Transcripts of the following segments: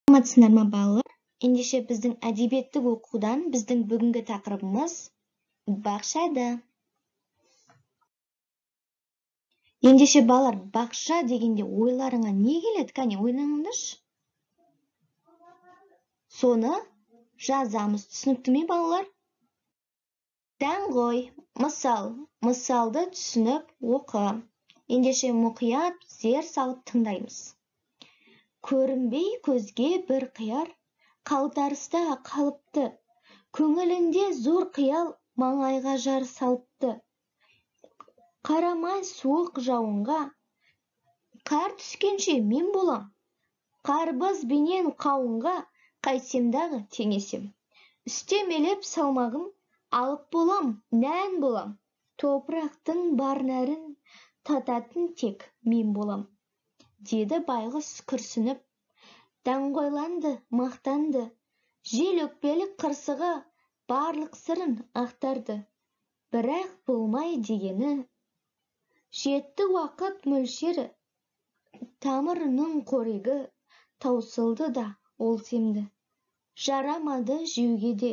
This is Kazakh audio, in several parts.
Саламатсыздар ма балалар? Ендеше біздің әдебиеттік оқудан біздің бүгінгі тақырыбымыз бақшада. Ендеше балалар, бақша дегенде ойларыңа не келеді? Кәне ойланыңдаршы. Соны жазамыз. Түсінікті ме балалар? Даңғой, мысалды түсініп оқы. Ендеше мұқият зер салып тыңдаймыз. Көрінбей көзге бір қияр, қалтарыста қалыпты. Көңілінде зор қиял маңайға жар салыпты. Қарамай суық жауынға, қар түскенше мен болам. Қарбыз бенен қауынға қайтсемдағы теңесем. Үстемелеп салмағым алып болам, нән болам. Топырақтың бар нәрін тататын тек мен болам. Деді байғұс күрсініп, даңғойланды, мақтанды. Жел өкпелік қырсығы барлық сырын ақтарды. Бірақ болмай дегені, жетті уақыт мөлшері, тамырының қорегі таусылды да ол семді. Жарамады жеуге де,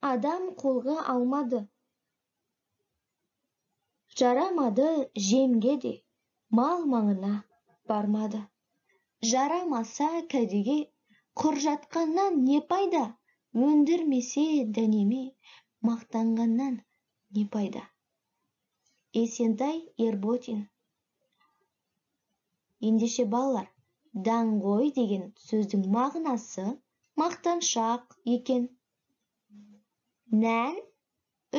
адам қолға алмады. Жарамады жемге де, мал маңына бармады. Жарамаса кәдеге, құр жатқаннан не пайда? Өндірмесе дәнеме, мақтанғаннан не пайда? Есентай Ерботин. Ендеше балалар, даңғой деген сөздің мағынасы мақтаншақ екен. Нән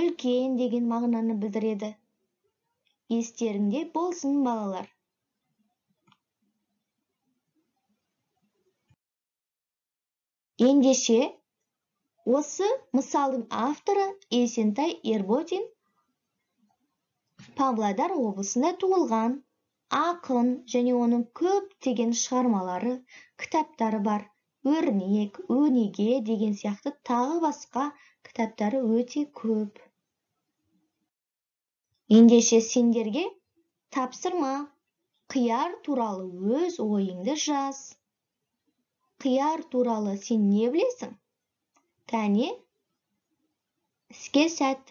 үлкен деген мағынаны білдіреді. Естеріңде болсын балалар. Ендеше, осы мысалдың авторы Есентай Ерботин Павлодар облысында туылған. Ақын және оның көптеген шығармалары, кітаптары бар. Өрнек, өнеге деген сияқты тағы басқа кітаптары өте көп. Ендеше сендерге тапсырма. Қияр туралы өз ойыңды жаз. Қияр туралы сен не білесің? Кәне, іске сәт.